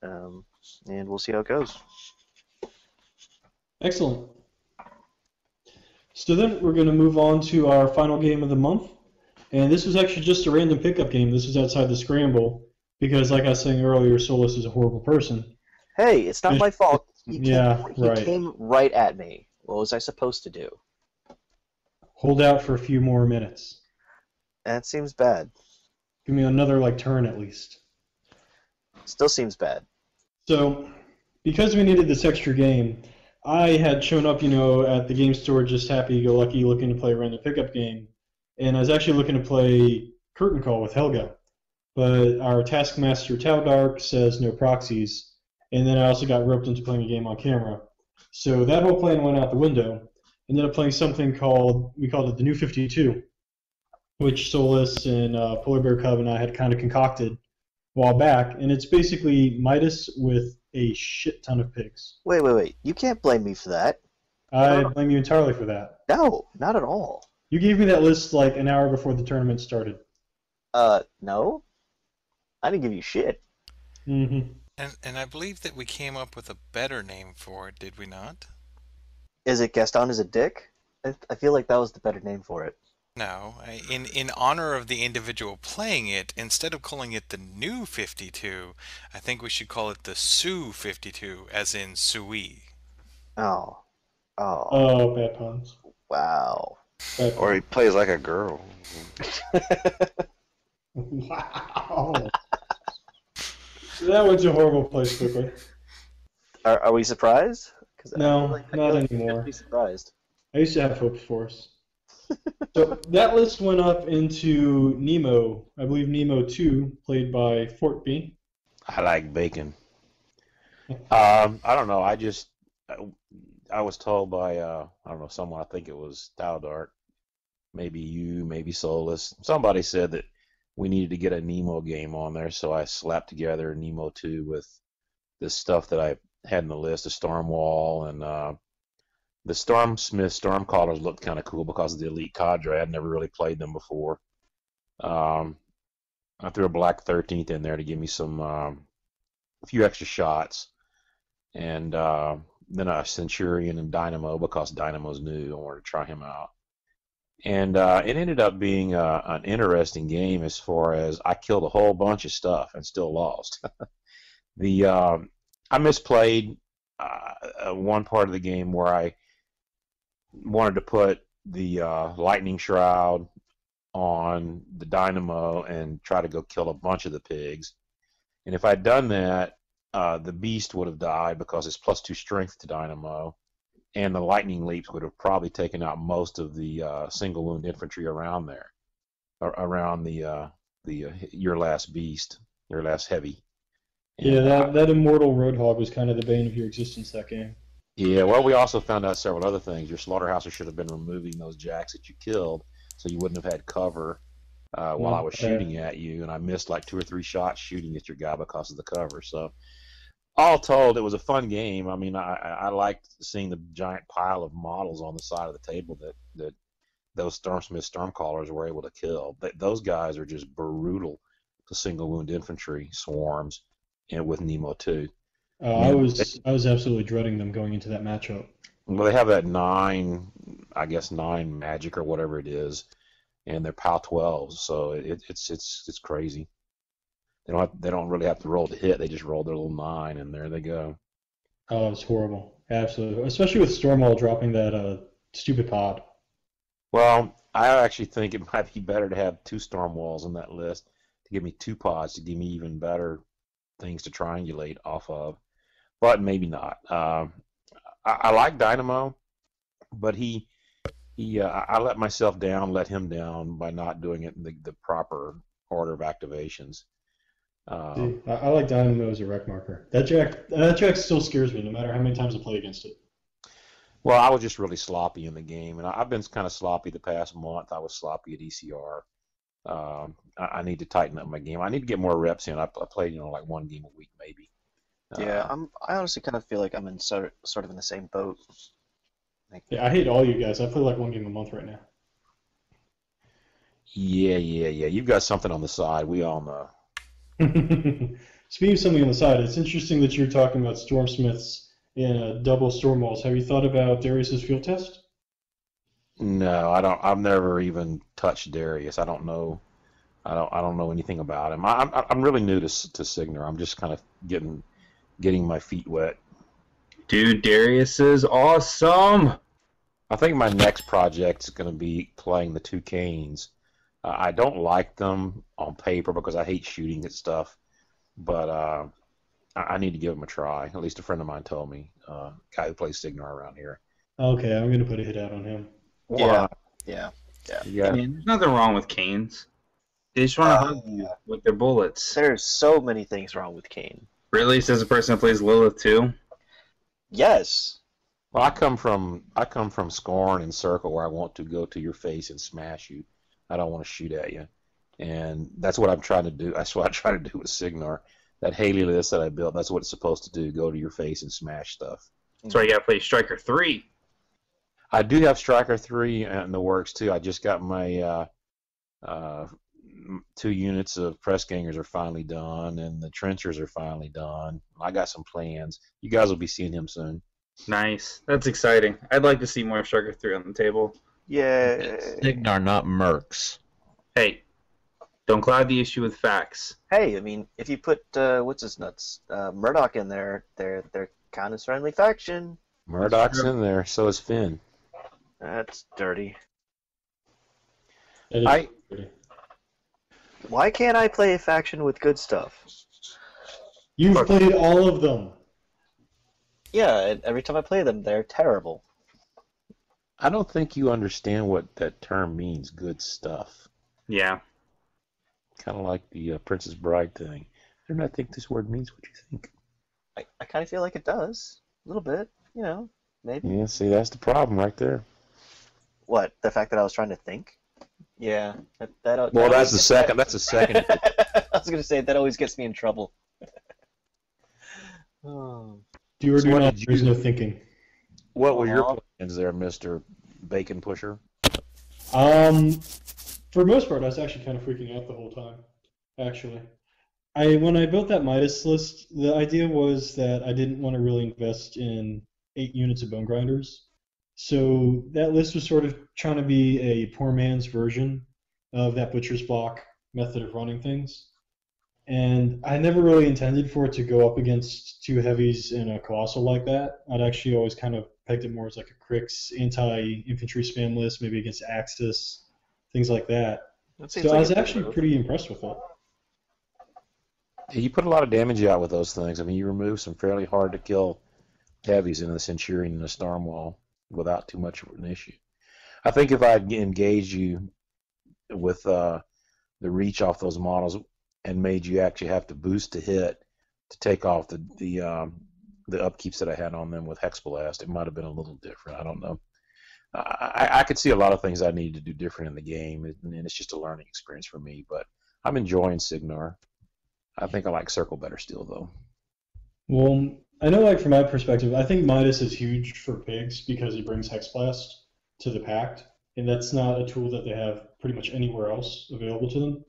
and we'll see how it goes. Excellent. So then we're going to move on to our final game of the month. And this was actually just a random pickup game. This was outside the Scramble because, like I was saying earlier, Solus is a horrible person. Hey, it's not my fault. He right. came right at me. What was I supposed to do? Hold out for a few more minutes. That seems bad. Give me another turn at least. Still seems bad. So, because we needed this extra game, I had shown up, at the game store just happy-go-lucky looking to play a random pickup game. And I was actually looking to play Curtain Call with Helga. But our Taskmaster Taldark says no proxies. And then I also got roped into playing a game on camera. So that whole plan went out the window. Ended up playing something we called it the New 52, which Solus and Polar Bear Cub and I had kind of concocted a while back. And it's basically Midas with a shit ton of pigs. Wait. You can't blame me for that. I blame you entirely for that. No, not at all. You gave me that list an hour before the tournament started. No, I didn't give you shit. Mm-hmm. And I believe that we came up with a better name for it, did we not? Is it Gaston is a dick? I feel like that was the better name for it. No. In honor of the individual playing it, instead of calling it the New 52, I think we should call it the Sue 52, as in Sui. Oh, oh, Oh, bad puns. wow. Bad Or he puns. plays like a girl. Wow. That went to a horrible place quickly. Are we surprised? Because No, I not feel like we anymore. should be surprised. I used to have hopes for us. So that list went up into Nemo. I believe Nemo 2, played by Fort B. I like bacon. I don't know. I was told by I don't know, someone. I think it was Thaldart, maybe you, maybe Solus. Somebody said that we needed to get a Nemo game on there, so I slapped together Nemo 2 with this stuff that I had in the list: the Storm Wall and the Stormsmith Stormcallers looked kind of cool because of the Elite Cadre. I'd never really played them before. I threw a Black 13th in there to give me a few extra shots, and then a Centurion and Dynamo because Dynamo's new. I wanted to try him out. And it ended up being an interesting game as far as I killed a whole bunch of stuff and still lost. I misplayed one part of the game where I wanted to put the Lightning Shroud on the Dynamo and try to go kill a bunch of the pigs. And if I'd done that, the Beast would have died because it's +2 strength to Dynamo, and the Lightning Leaps would have probably taken out most of the single wound infantry around there, around your last Beast, your last heavy. And, Yeah, that Immortal Roadhog was kind of the bane of your existence that game. Yeah, well, we also found out several other things. Your Slaughterhouser should have been removing those jacks that you killed, so you wouldn't have had cover while I was shooting at you, and I missed like 2 or 3 shots shooting at your guy because of the cover. So, all told, it was a fun game. I mean, I liked seeing the giant pile of models on the side of the table that those Stormsmith Stormcallers were able to kill. Those guys are just brutal to single wound infantry swarms, and with Nemo 2. I was absolutely dreading them going into that matchup. Well, they have that 9 magic or whatever it is, and they're POW 12s, so it's crazy. They don't really have to roll to hit; they just roll their little 9, and there they go. Oh, it was horrible, absolutely. Especially with Stormwall dropping that stupid pod. Well, I actually think it might be better to have 2 Stormwalls on that list to give me 2 pods to give me even better things to triangulate off of. But maybe not. I like Dynamo, but I let myself down, let him down by not doing it in the proper order of activations. See, I like Dynamo as a wreck marker. That jack still scares me, no matter how many times I play against it. Well, I was just really sloppy in the game, and I've been kind of sloppy the past month. I was sloppy at ECR. I need to tighten up my game. I need to get more reps in. I played, like 1 game a week maybe. Yeah, I honestly kind of feel like I'm in sort of in the same boat. Yeah, I hate all you guys. I play like 1 game a month right now. Yeah. You've got something on the side. We all know. Speaking of something on the side, it's interesting that you're talking about Stormsmiths and double Stormwalls. Have you thought about Darius's field test? No, I don't. I've never even touched Darius. I don't know. I don't know anything about him. I'm really new to Cygnar. I'm just kind of getting my feet wet. Dude, Darius is awesome. I think my next project is going to be playing the 2 Canes. I don't like them on paper because I hate shooting at stuff, but I need to give them a try. At least a friend of mine told me, guy who plays Cygnar around here. Okay, I'm going to put a hit out on him. Yeah. I mean, there's nothing wrong with Canes. They just want to hug you with their bullets. There's so many things wrong with Kane. Really? Says the person that plays Lilith too? Yes. Well, I come from Skorne and Circle, where I want to go to your face and smash you. I don't want to shoot at you, and that's what I'm trying to do. That's what I try to do with Cygnar. That Haley list that I built, that's what it's supposed to do: go to your face and smash stuff. That's why you got to play Striker 3. I do have Striker 3 in the works too. I just got my 2 units of press gangers are finally done, and the trenchers are finally done. I got some plans. You guys will be seeing him soon. Nice. That's exciting. I'd like to see more Striker 3 on the table. Yeah. Cygnar, not Mercs. Hey, don't cloud the issue with facts. Hey, I mean, if you put what's his nuts, Murdoch in there, they're kind of friendly faction. Murdoch's in there, so is Finn. That's dirty. That is pretty. Why can't I play a faction with good stuff? You've played all of them. Yeah, and every time I play them, they're terrible. I don't think you understand what that term means, good stuff. Yeah. Kind of like the Princess Bride thing. I don't think this word means what you think. I kind of feel like it does. A little bit, you know, maybe. Yeah, see, that's the problem right there. What, the fact that I was trying to think? Yeah. Well, that's the second. That's the second. I was going to say, that always gets me in trouble. Oh. Do or So do what not, did there's you- no thinking. What were your plans there, Mr. Bacon Pusher? For the most part, I was actually kind of freaking out the whole time, actually. When I built that Midas list, the idea was that I didn't want to really invest in 8 units of Bone Grinders. So that list was sort of trying to be a poor man's version of that Butcher's Block method of running things. And I never really intended for it to go up against 2 heavies and a Colossal like that. I'd actually always kind of pegged it more as like a Cryx anti-infantry spam list, maybe against Axis, things like that. So I was actually pretty impressed with it. Yeah, you put a lot of damage out with those things. I mean, you remove some fairly hard to kill heavies in the Centurion and the Stormwall without too much of an issue. I think if I had engaged you with the reach off those models and made you actually have to boost to hit to take off the upkeeps that I had on them with Hexblast, it might have been a little different. I don't know. I could see a lot of things I needed to do different in the game, and it's just a learning experience for me. But I'm enjoying Cygnar. I think I like Circle better still, though. Well, I know, like, from my perspective, I think Midas is huge for pigs because he brings Hexblast to the Pact, and that's not a tool that they have pretty much anywhere else available to them.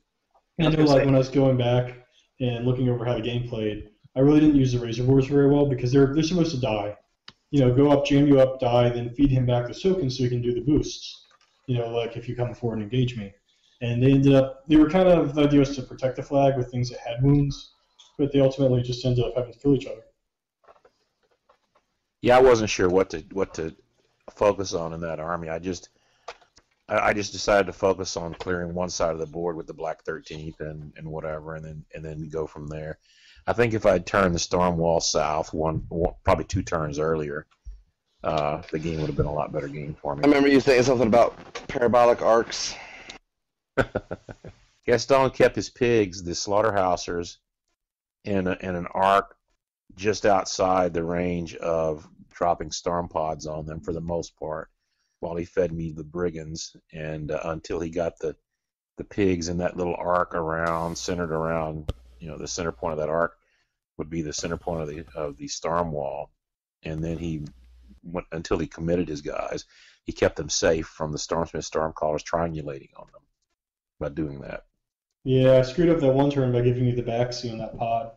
And I know, like, when I was going back and looking over how the game played, I really didn't use the Razor Boars very well because they're supposed to die. You know, go up, jam you up, die, then feed him back the Soakin so he can do the boosts. You know, like if you come forward and engage me. And they were kind of, the idea was to protect the flag with things that had wounds, but they ultimately just ended up having to kill each other. Yeah, I wasn't sure what to focus on in that army. I just decided to focus on clearing one side of the board with the Black 13th and whatever, and then go from there. I think if I'd turned the Stormwall south probably 2 turns earlier, the game would have been a lot better game for me. I remember you saying something about parabolic arcs. Gaston kept his pigs, the slaughterhousers, in an arc just outside the range of dropping storm pods on them for the most part, while he fed me the brigands, and until he got the pigs in that little arc centered around, you know, the center point of that arc would be the center point of the storm wall, and then he went until he committed his guys. He kept them safe from the Stormsmith Stormcallers triangulating on them by doing that. Yeah, I screwed up that one turn by giving you the backseat on that pod.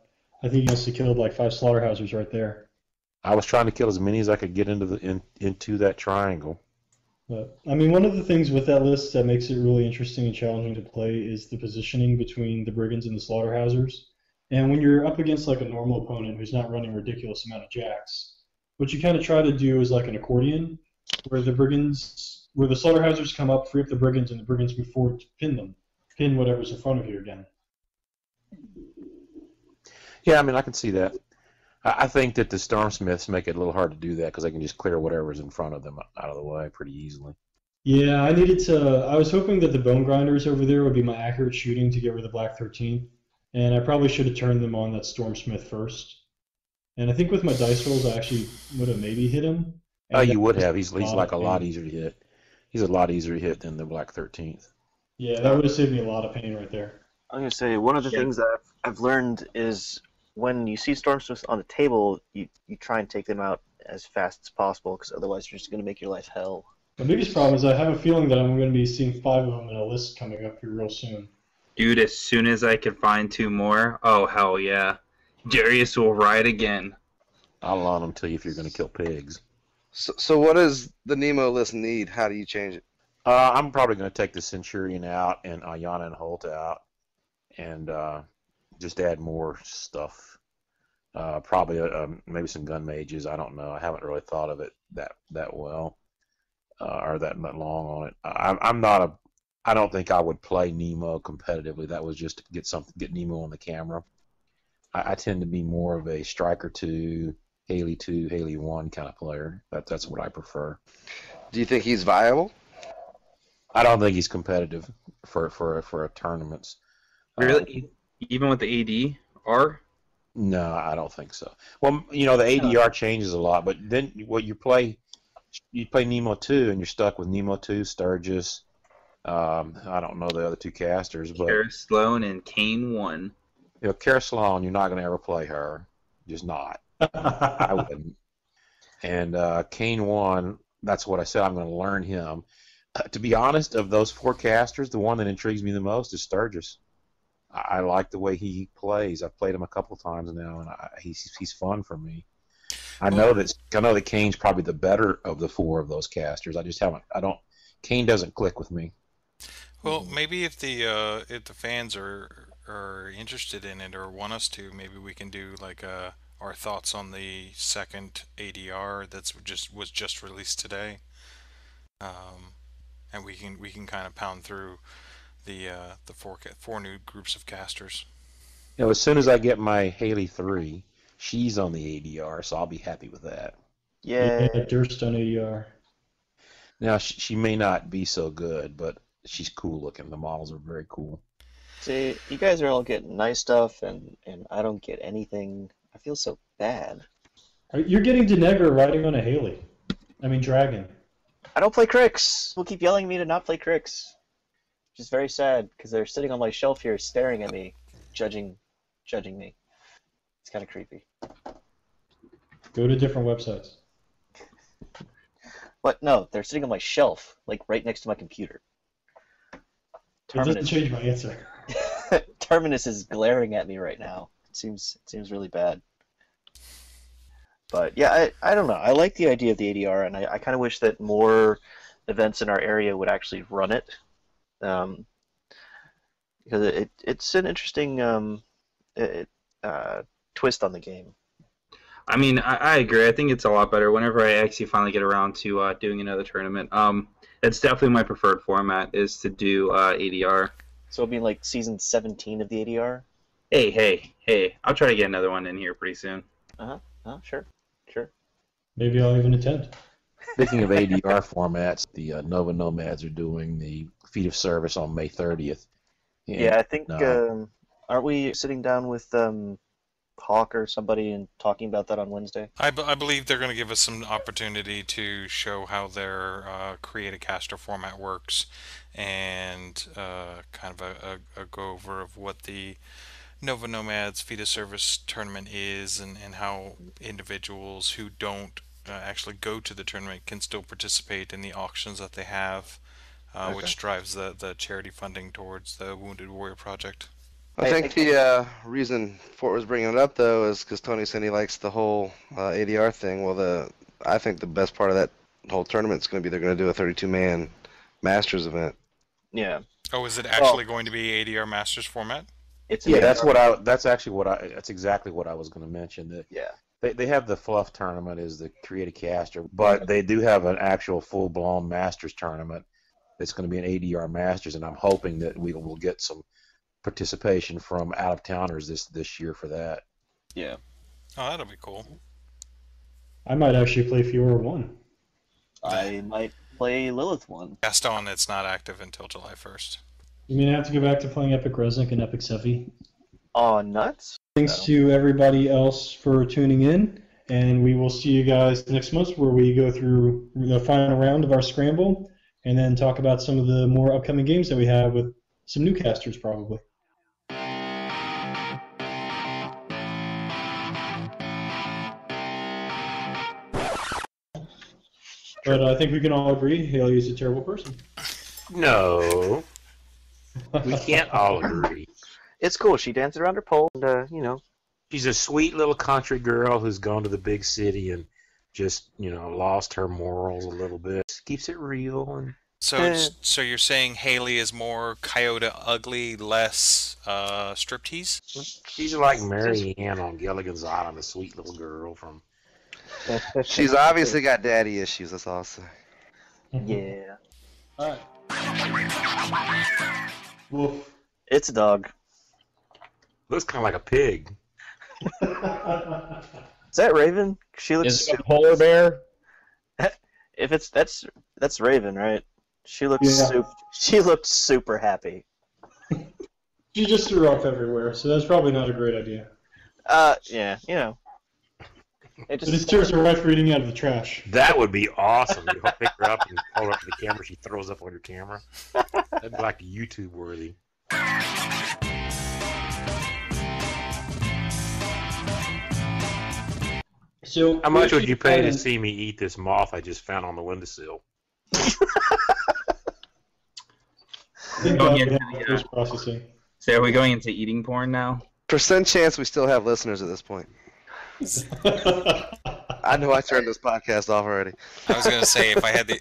I think you must have killed like 5 slaughterhouses right there. I was trying to kill as many as I could get into that triangle. But I mean, one of the things with that list that makes it really interesting and challenging to play is the positioning between the brigands and the slaughterhousers. And when you're up against like a normal opponent who's not running a ridiculous amount of jacks, what you kind of try to do is like an accordion, where the slaughterhousers come up, free up the brigands, and the brigands move forward to pin whatever's in front of you again. Yeah, I mean, I can see that. I think that the Stormsmiths make it a little hard to do that because they can just clear whatever's in front of them out of the way pretty easily. Yeah, I was hoping that the Bone Grinders over there would be my accurate shooting to get rid of the Black 13th, and I probably should have turned them on that Stormsmith first. And I think with my dice rolls, I actually would have maybe hit him. Oh, you would have. He's like a lot easier to hit. He's a lot easier to hit than the Black 13th. Yeah, that would have saved me a lot of pain right there. I'm going to say, one of the things that I've learned is when you see Stormsmiths on the table, you try and take them out as fast as possible, because otherwise you're just going to make your life hell. The biggest problem is I have a feeling that I'm going to be seeing 5 of them in a list coming up here real soon. Dude, as soon as I can find 2 more, oh hell yeah. Darius will ride again. I'll loan them to you if you're going to kill pigs. So what does the Nemo list need? How do you change it? I'm probably going to take the Centurion out and Ayana and Holt out, and just add more stuff. Probably maybe some gun mages. I don't know. I haven't really thought of it that well, or that long on it. I don't think I would play Nemo competitively. That was just to get Nemo on the camera. I tend to be more of a Striker 2, Haley 2, Haley 1 kind of player. That's what I prefer. Do you think he's viable? I don't think he's competitive for tournaments. Really? Even with the ADR? No, I don't think so. Well, the ADR changes a lot, but then you play Nemo 2 and you're stuck with Nemo 2, Sturgis. I don't know the other 2 casters, but Kara Sloan and Kane 1. Kara Sloan, you're not going to ever play her. Just not. I wouldn't. And Kane 1, that's what I said. I'm going to learn him. To be honest, of those 4 casters, the one that intrigues me the most is Sturgis. I like the way he plays. I've played him a couple times now, and he's fun for me. I know that Kane's probably the better of the 4 of those casters. Kane doesn't click with me. Well, maybe if the fans are interested in it or want us to, maybe we can do like our thoughts on the second ADR was just released today, and we can kind of pound through the 4 new groups of casters. As soon as I get my Haley 3, she's on the ADR, so I'll be happy with that. Yeah. Durst on ADR. Now she may not be so good, but she's cool looking. The models are very cool. See, you guys are all getting nice stuff, and I don't get anything. I feel so bad. You're getting Denegar riding on a Haley. Dragon. I don't play Cryx. People keep yelling at me to not play Cryx. Which is very sad, because they're sitting on my shelf here staring at me, judging me. It's kind of creepy. Go to different websites. But no, they're sitting on my shelf, like right next to my computer. It doesn't change my answer. Terminus is glaring at me right now. It seems really bad. But yeah, I don't know. I like the idea of the ADR, and I kind of wish that more events in our area would actually run it. Because it's an interesting twist on the game. I agree. I think it's a lot better whenever I actually finally get around to doing another tournament. It's definitely my preferred format is to do ADR. So it'll be like season 17 of the ADR? Hey. I'll try to get another one in here pretty soon. Sure. Maybe I'll even attend. Speaking of ADR formats, the Nova Nomads are doing the Feet of Service on May 30th. Yeah, I think, aren't we sitting down with Hawk or somebody and talking about that on Wednesday? I believe they're going to give us some opportunity to show how their create-a-caster format works, and kind of a go-over of what the Nova Nomads Feet of Service tournament is, and how individuals who don't actually go to the tournament can still participate in the auctions that they have, which drives the charity funding towards the Wounded Warrior Project. I think the reason Fort was bringing it up, though, is because Tony said he likes the whole ADR thing. Well, I think the best part of that whole tournament is going to be they're going to do a 32-man Masters event. Yeah. Oh, is it actually going to be ADR Masters format? It's that's exactly what I was going to mention. That they have the Fluff tournament as the Create a Caster, but they do have an actual full-blown Masters tournament. It's going to be an ADR Masters, and I'm hoping that we will get some participation from out-of-towners this year for that. Yeah. Oh, that'll be cool. I might actually play Fiora 1. I might play Lilith 1. Gaston, it's not active until July 1st. You mean I have to go back to playing Epic Resnick and Epic Sevi? Oh, nuts. Thanks to everybody else for tuning in, and we will see you guys next month where we go through the final round of our Scramble and then talk about some of the more upcoming games that we have with some new casters probably. But I think we can all agree Haley is a terrible person. No. We can't all agree. It's cool. She danced around her pole, and She's a sweet little country girl who's gone to the big city and just, lost her morals a little bit. Keeps it real. And So you're saying Haley is more Coyote Ugly, less striptease? she's like Mary Ann on Gilligan's Island, a sweet little girl from... She's obviously got daddy issues, that's all I'll say. Yeah. Alright. Woof. It's a dog. Looks kind of like a pig. Is that Raven? She looks. Is it a polar bear? If it's that's Raven, right? She looks Yeah. She looked super happy. She just threw up everywhere, so that's probably not a great idea. Yeah, It But it's just her wife reading out of the trash. That would be awesome. You pick her up and hold her up to the camera. She throws up on your camera. That'd be like YouTube worthy. So How much would you pay to see me eat this moth I just found on the windowsill? Thank God we have post processing. So are we going into eating porn now? Percent chance we still have listeners at this point. I know I turned this podcast off already. I was going to say, if I had the